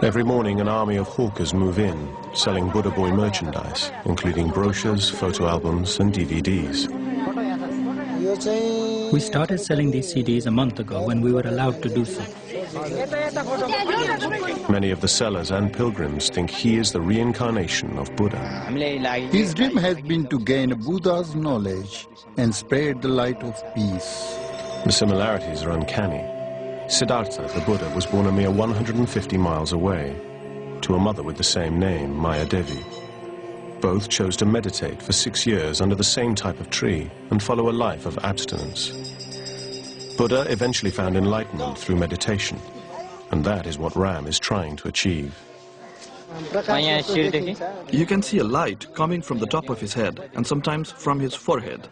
Every morning, an army of hawkers move in, selling Buddha Boy merchandise, including brochures, photo albums, and DVDs. We started selling these CDs a month ago when we were allowed to do so. Many of the sellers and pilgrims think he is the reincarnation of Buddha. His dream has been to gain Buddha's knowledge and spread the light of peace. The similarities are uncanny. Siddhartha, the Buddha, was born a mere 150 miles away, to a mother with the same name, Maya Devi. Both chose to meditate for 6 years under the same type of tree and follow a life of abstinence. Buddha eventually found enlightenment through meditation, and that is what Ram is trying to achieve. You can see a light coming from the top of his head and sometimes from his forehead.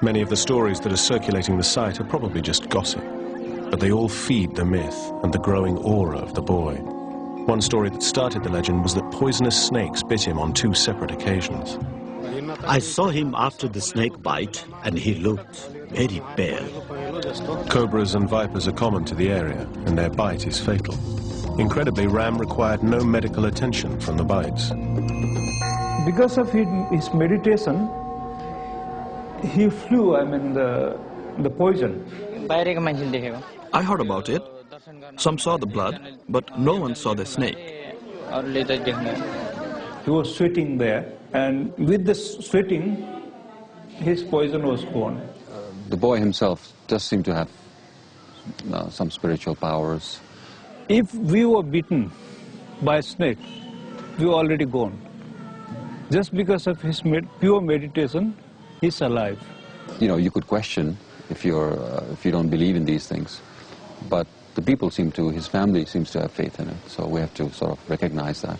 Many of the stories that are circulating the site are probably just gossip, but they all feed the myth and the growing aura of the boy. One story that started the legend was that poisonous snakes bit him on 2 separate occasions. I saw him after the snake bite, and he looked very pale. Cobras and vipers are common to the area, and their bite is fatal. Incredibly, Ram required no medical attention from the bites. Because of his meditation, he flew, the poison. I heard about it. Some saw the blood, but no one saw the snake. He was sweating there, and with the sweating, his poison was gone. The boy himself does seem to have some spiritual powers. If we were bitten by a snake, we were already gone. Just because of his pure meditation, he's alive. You know, you could question if you don't believe in these things, but the people his family seems to have faith in it, so we have to sort of recognize that.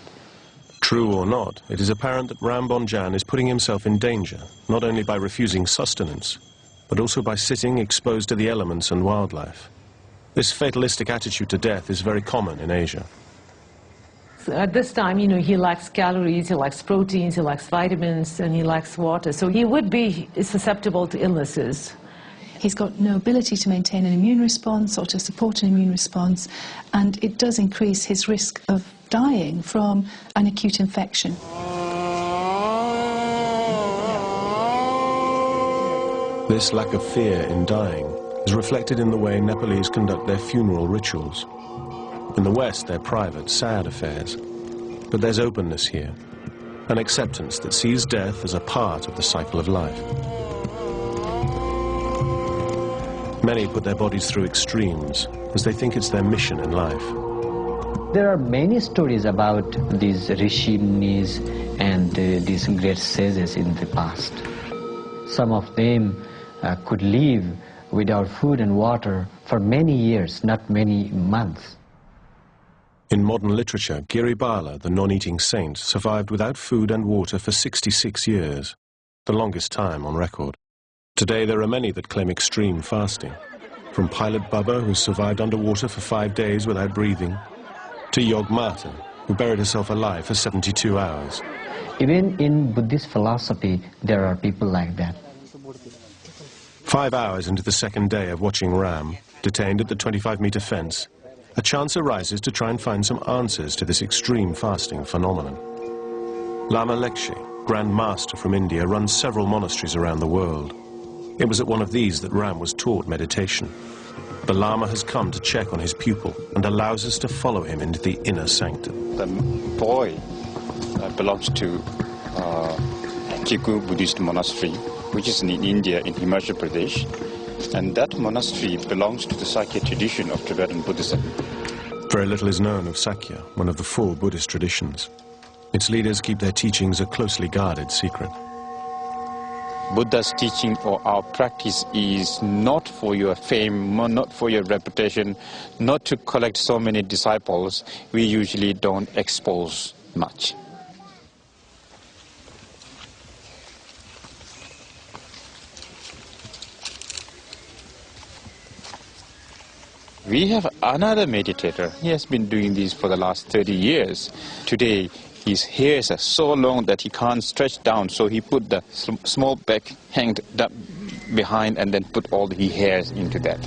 True or not, it is apparent that Ram Bamjan is putting himself in danger, not only by refusing sustenance, but also by sitting exposed to the elements and wildlife. This fatalistic attitude to death is very common in Asia. So at this time, he lacks calories, he lacks proteins, he lacks vitamins, and he lacks water, so he would be susceptible to illnesses. He's got no ability to maintain an immune response or to support an immune response, and it does increase his risk of dying from an acute infection. This lack of fear in dying is reflected in the way Nepalese conduct their funeral rituals. In the West, they're private, sad affairs. But there's openness here, an acceptance that sees death as a part of the cycle of life. Many put their bodies through extremes, as they think it's their mission in life. There are many stories about these rishi munis and these great sages in the past. Some of them could live without food and water for many years, not many months. In modern literature, Giribala, the non-eating saint, survived without food and water for 66 years, the longest time on record. Today there are many that claim extreme fasting, from Pilot Baba, who survived underwater for 5 days without breathing, to Yog Mata, who buried herself alive for 72 hours. Even in Buddhist philosophy, there are people like that. 5 hours into the second day of watching Ram, detained at the 25-meter fence, a chance arises to try and find some answers to this extreme fasting phenomenon. Lama Lekshe, Grand Master from India, runs several monasteries around the world. It was at one of these that Ram was taught meditation. The Lama has come to check on his pupil and allows us to follow him into the inner sanctum. The boy belongs to Kiku Buddhist monastery, which is in India, in Himachal Pradesh. And that monastery belongs to the Sakya tradition of Tibetan Buddhism. Very little is known of Sakya, one of the 4 Buddhist traditions. Its leaders keep their teachings a closely guarded secret. Buddha's teaching or our practice is not for your fame, not for your reputation, not to collect so many disciples. We usually don't expose much. We have another meditator. He has been doing this for the last 30 years. Today, his hairs are so long that he can't stretch down, so he put the small back hanged behind and then put all the hairs into that.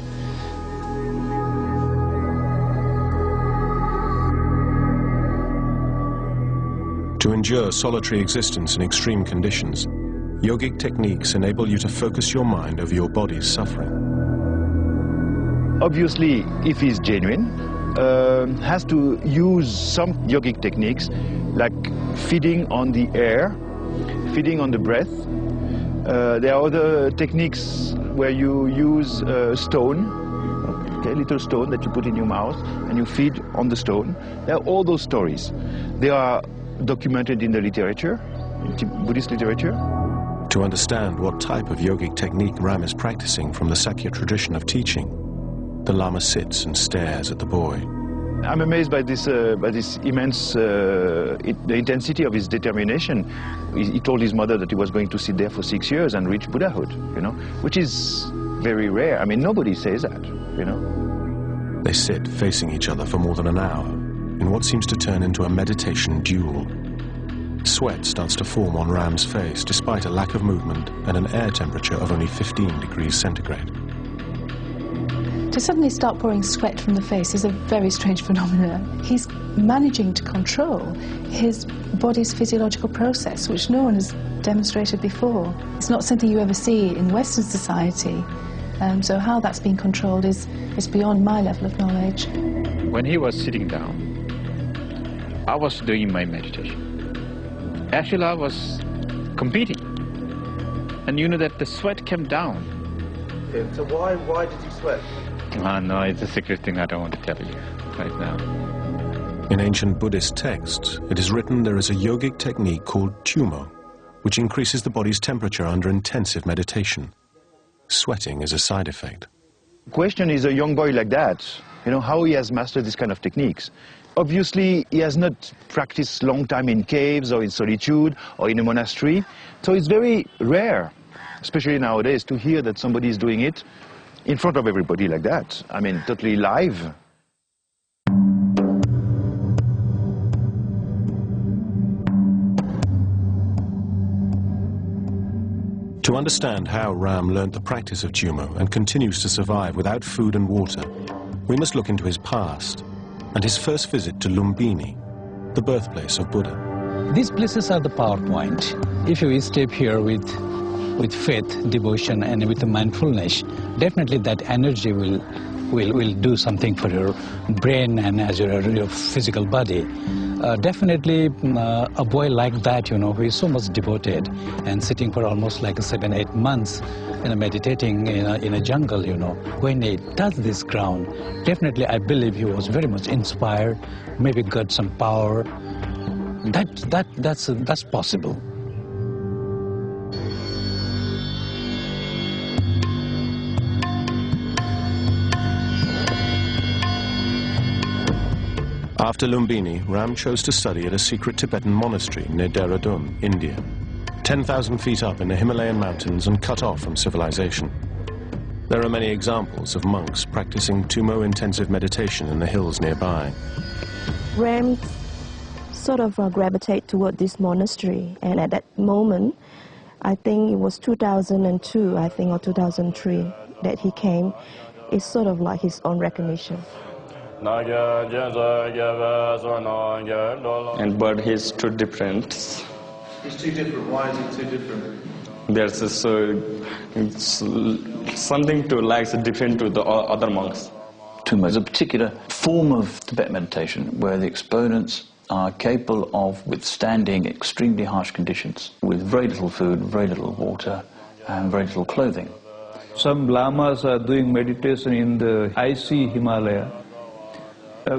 To endure solitary existence in extreme conditions, yogic techniques enable you to focus your mind over your body's suffering. Obviously, if he's genuine, has to use some yogic techniques like feeding on the air, feeding on the breath. There are other techniques where you use a stone, a little stone that you put in your mouth and you feed on the stone. There are all those stories. They are documented in the literature, in Buddhist literature. To understand what type of yogic technique Ram is practicing from the Sakya tradition of teaching, the Lama sits and stares at the boy. I'm amazed by this immense, the intensity of his determination. He told his mother that he was going to sit there for 6 years and reach Buddhahood, you know, which is very rare. I mean, nobody says that, you know. They sit facing each other for more than an hour in what seems to turn into a meditation duel. Sweat starts to form on Ram's face despite a lack of movement and an air temperature of only 15 degrees centigrade. To suddenly start pouring sweat from the face is a very strange phenomenon. He's managing to control his body's physiological process, which no one has demonstrated before. It's not something you ever see in Western society, so how that's being controlled is beyond my level of knowledge. When he was sitting down, I was doing my meditation. Actually, I was competing, and you know that the sweat came down. So why did you sweat? No, it's a secret thing I don't want to tell you right now. In ancient Buddhist texts, it is written there is a yogic technique called tumo, which increases the body's temperature under intensive meditation. Sweating is a side effect. The question is, a young boy like that, you know, how he has mastered this kind of techniques. Obviously, he has not practiced long time in caves or in solitude or in a monastery, so it's very rare, especially nowadays, to hear that somebody is doing it in front of everybody like that. I mean, totally live. To understand how Ram learnt the practice of tumo and continues to survive without food and water, we must look into his past and his first visit to Lumbini, the birthplace of Buddha. These places are the power point. If you step here with faith, devotion, and with mindfulness, definitely that energy will do something for your brain and as your physical body. Definitely a boy like that, you know, who is so much devoted and sitting for almost like 7-8 months, you know, meditating in a jungle, you know, when he does this ground, definitely I believe he was very much inspired, maybe got some power. That's possible. After Lumbini, Ram chose to study at a secret Tibetan monastery near Dehradun, India, 10,000 feet up in the Himalayan mountains and cut off from civilization. There are many examples of monks practicing tumo-intensive meditation in the hills nearby. Ram sort of gravitate toward this monastery, and at that moment, I think it was 2002, I think, or 2003, that he came. It's sort of like his own recognition. And but he's too different. He's too different. Why is he too different? There's something to like different to the other monks. Tumo is a particular form of Tibetan meditation where the exponents are capable of withstanding extremely harsh conditions with very little food, very little water, and very little clothing. Some lamas are doing meditation in the icy Himalaya.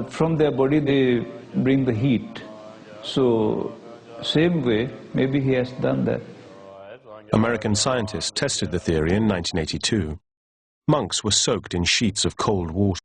From their body they bring the heat. So, same way, maybe he has done that. American scientists tested the theory in 1982. Monks were soaked in sheets of cold water.